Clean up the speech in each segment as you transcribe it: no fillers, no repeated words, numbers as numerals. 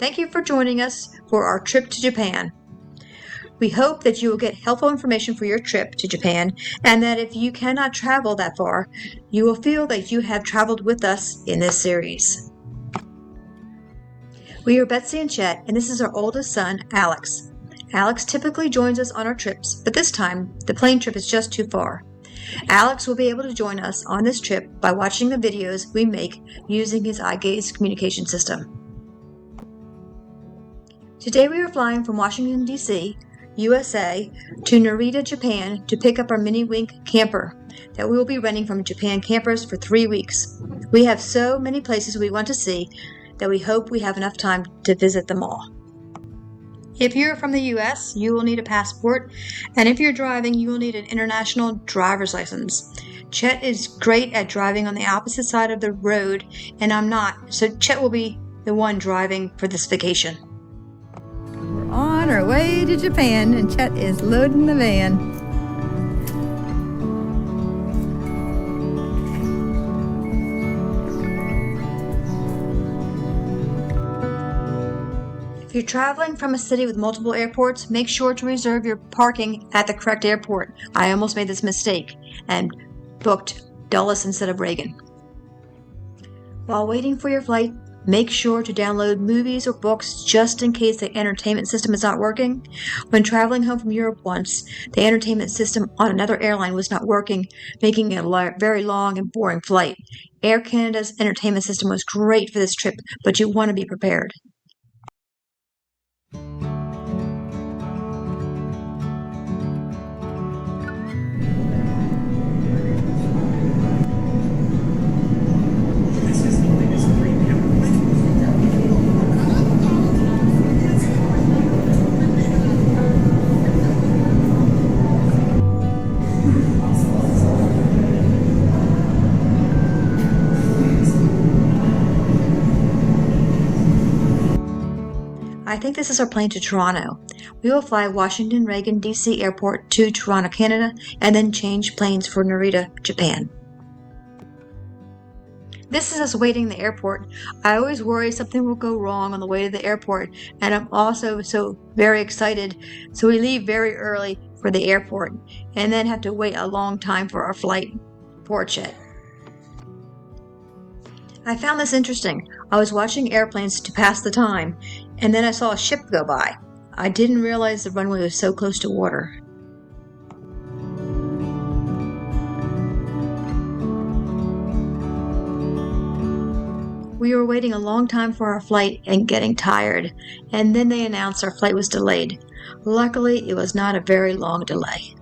Thank you for joining us for our trip to Japan. We hope that you will get helpful information for your trip to Japan, and that if you cannot travel that far, you will feel that you have traveled with us in this series. We are Betsy and Chet, and this is our oldest son, Alex. Alex typically joins us on our trips, but this time, the plane trip is just too far. Alex will be able to join us on this trip by watching the videos we make using his eye gaze communication system. Today we are flying from Washington, D.C., USA, to Narita, Japan to pick up our Mini Wink camper that we will be renting from Japan Campers for 3 weeks. We have so many places we want to see that we hope we have enough time to visit them all. If you're from the U.S., you will need a passport, and if you're driving, you will need an international driver's license. Chet is great at driving on the opposite side of the road, and I'm not, so Chet will be the one driving for this vacation. We're on our way to Japan, and Chet is loading the van. If you're traveling from a city with multiple airports, make sure to reserve your parking at the correct airport. I almost made this mistake and booked Dulles instead of Reagan. While waiting for your flight, make sure to download movies or books just in case the entertainment system is not working. When traveling home from Europe once, the entertainment system on another airline was not working, making it a very long and boring flight. Air Canada's entertainment system was great for this trip, but you want to be prepared. I think this is our plane to Toronto. We will fly Washington Reagan DC Airport to Toronto, Canada, and then change planes for Narita, Japan. This is us waiting in the airport. I always worry something will go wrong on the way to the airport, and I'm also so very excited. So we leave very early for the airport, and then have to wait a long time for our flight. Poor Chet. I found this interesting. I was watching airplanes to pass the time, and then I saw a ship go by. I didn't realize the runway was so close to water. We were waiting a long time for our flight and getting tired, and then they announced our flight was delayed. Luckily, it was not a very long delay.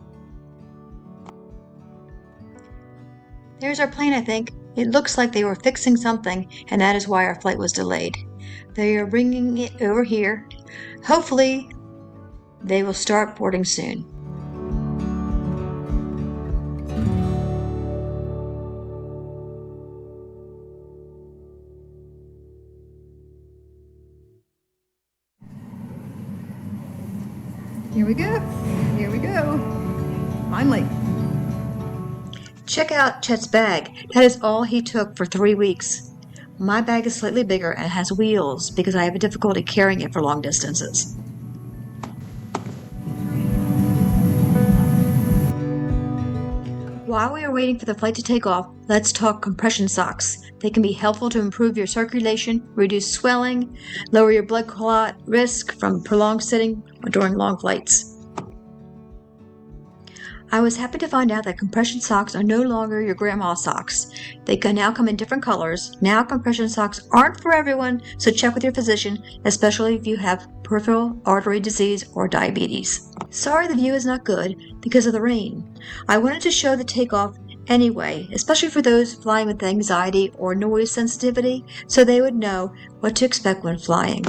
There's our plane, I think. It looks like they were fixing something, and that is why our flight was delayed. They are bringing it over here. Hopefully, they will start boarding soon. Here we go. Here we go. Finally. Check out Chet's bag. That is all he took for 3 weeks. My bag is slightly bigger and has wheels because I have a difficulty carrying it for long distances. While we are waiting for the flight to take off, let's talk compression socks. They can be helpful to improve your circulation, reduce swelling, lower your blood clot risk from prolonged sitting during long flights. I was happy to find out that compression socks are no longer your grandma's socks. They can now come in different colors. Now compression socks aren't for everyone, so check with your physician, especially if you have peripheral artery disease or diabetes. Sorry the view is not good because of the rain. I wanted to show the takeoff anyway, especially for those flying with anxiety or noise sensitivity, so they would know what to expect when flying.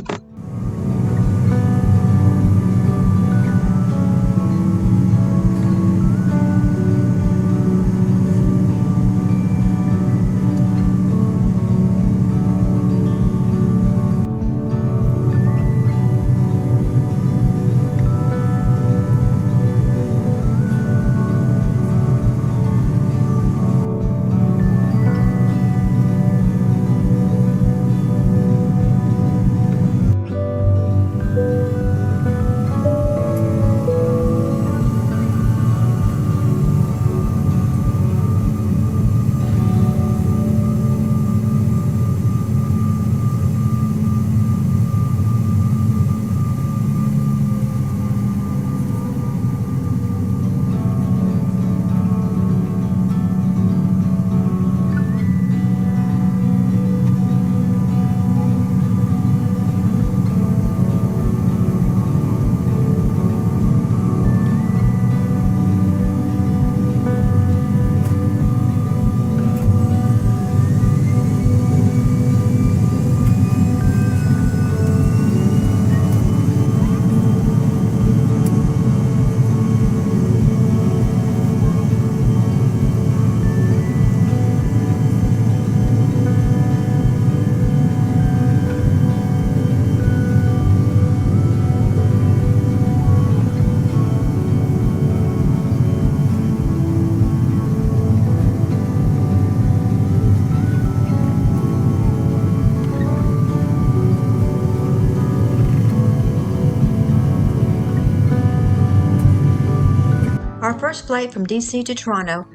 first flight from DC to Toronto,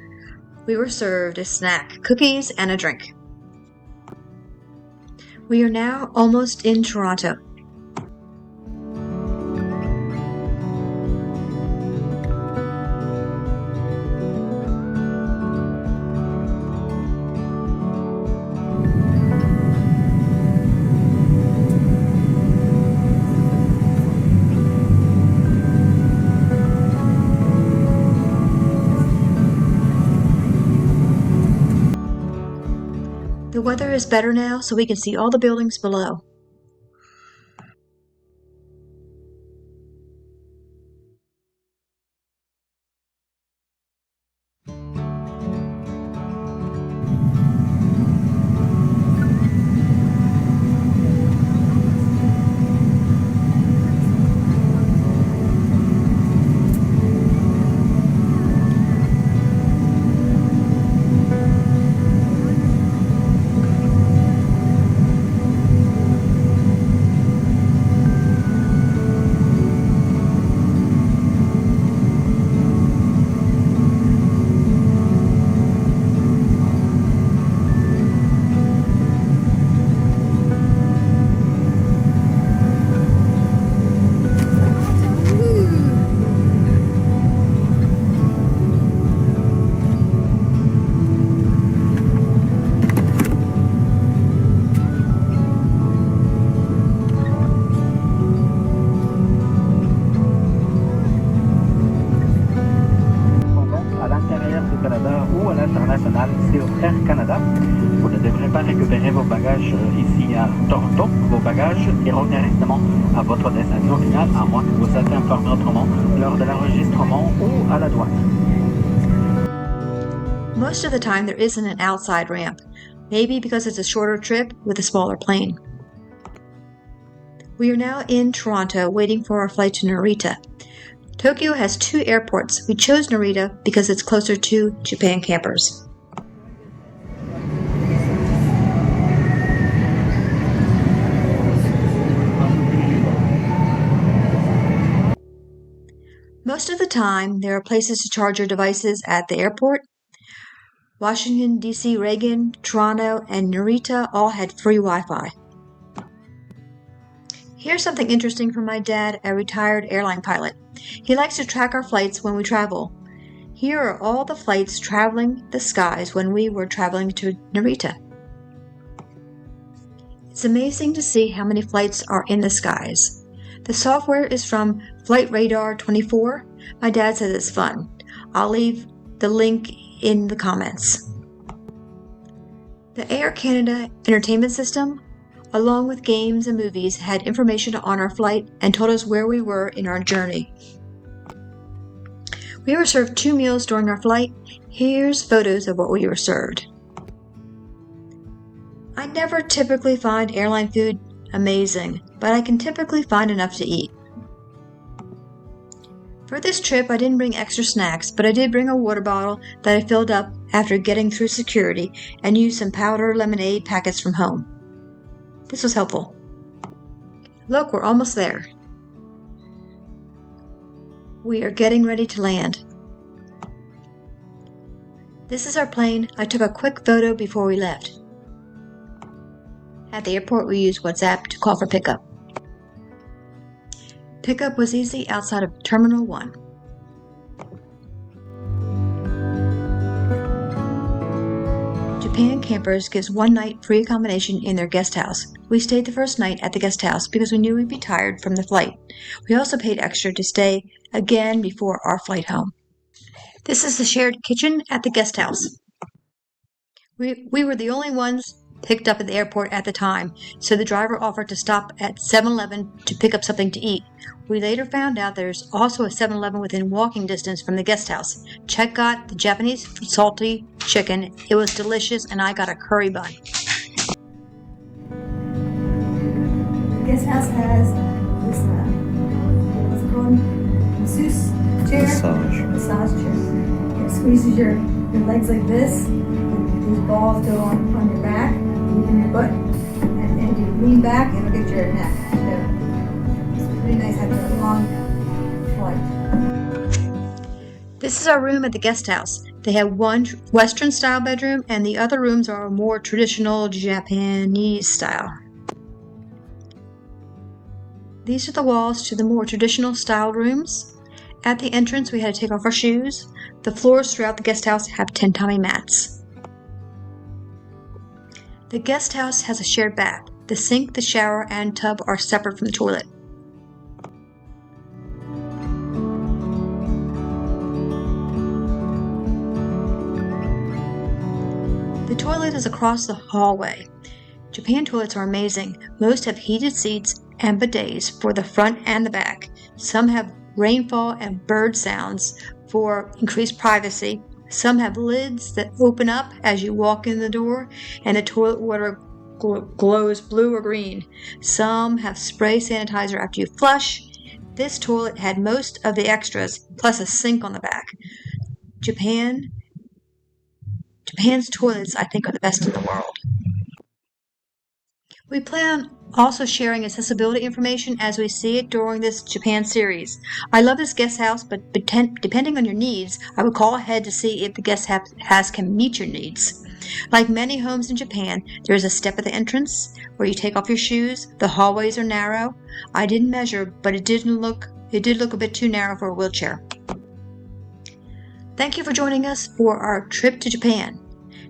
we were served a snack, cookies, and a drink. We are now almost in Toronto. The weather is better now, so we can see all the buildings below. C'est au Air Canada. Vous ne devrez pas récupérer vos bagages ici à Toronto. Vos bagages iront directement à votre destination finale, à moins que vous soyez informé autrement lors de l'enregistrement ou à la douane. Most of the time there isn't an outside ramp, maybe because it's a shorter trip with a smaller plane. We are now in Toronto waiting for our flight to Narita. Tokyo has 2 airports. We chose Narita because it's closer to Japan campers. Most of the time, there are places to charge your devices at the airport. Washington, D.C., Reagan, Toronto, and Narita all had free Wi-Fi. Here's something interesting from my dad, a retired airline pilot. He likes to track our flights when we travel. Here are all the flights traveling the skies when we were traveling to Narita. It's amazing to see how many flights are in the skies. The software is from Flight Radar 24. My dad says it's fun. I'll leave the link in the comments. The Air Canada entertainment system, along with games and movies, had information on our flight and told us where we were in our journey. We were served 2 meals during our flight. Here's photos of what we were served. I never typically find airline food amazing, but I can typically find enough to eat. For this trip, I didn't bring extra snacks, but I did bring a water bottle that I filled up after getting through security and used some powder lemonade packets from home. This was helpful. Look, we're almost there. We are getting ready to land. This is our plane. I took a quick photo before we left. At the airport, we used WhatsApp to call for pickup. Pickup was easy outside of Terminal 1. Japan Campers gives 1 night free accommodation in their guest house. We stayed the first night at the guest house because we knew we'd be tired from the flight. We also paid extra to stay again before our flight home. This is the shared kitchen at the guest house. We were the only ones picked up at the airport at the time, so the driver offered to stop at 7-Eleven to pick up something to eat. We later found out there's also a 7-Eleven within walking distance from the guest house. Chet got the Japanese salty chicken. It was delicious, and I got a curry bun. The guest house has this, what's it called? Masseuse chair? Massage chair. It squeezes your legs like this. These balls go on your back, in your butt, and you lean back and it'll get your neck. So it's pretty nice having a long flight. This is our room at the guest house. They have one Western style bedroom and the other rooms are more traditional Japanese style. These are the walls to the more traditional style rooms. At the entrance, we had to take off our shoes. The floors throughout the guest house have tatami mats. The guest house has a shared bath. The sink, the shower, and tub are separate from the toilet. The toilet is across the hallway. Japan toilets are amazing. Most have heated seats and bidets for the front and the back. Some have rainfall and bird sounds for increased privacy. Some have lids that open up as you walk in the door and the toilet water glows blue or green. Some have spray sanitizer after you flush. This toilet had most of the extras plus a sink on the back. Japan's toilets, I think, are the best in the world. We plan on also sharing accessibility information as we see it during this Japan series. I love this guest house, but depending on your needs, I would call ahead to see if the guest house can meet your needs. Like many homes in Japan, there is a step at the entrance where you take off your shoes. The hallways are narrow. I didn't measure, but it did look a bit too narrow for a wheelchair. Thank you for joining us for our trip to Japan.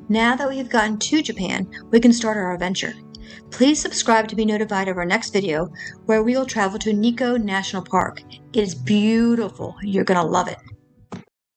Now that we have gotten to Japan, we can start our adventure. Please subscribe to be notified of our next video where we will travel to Nikko National Park. It is beautiful. You're going to love it.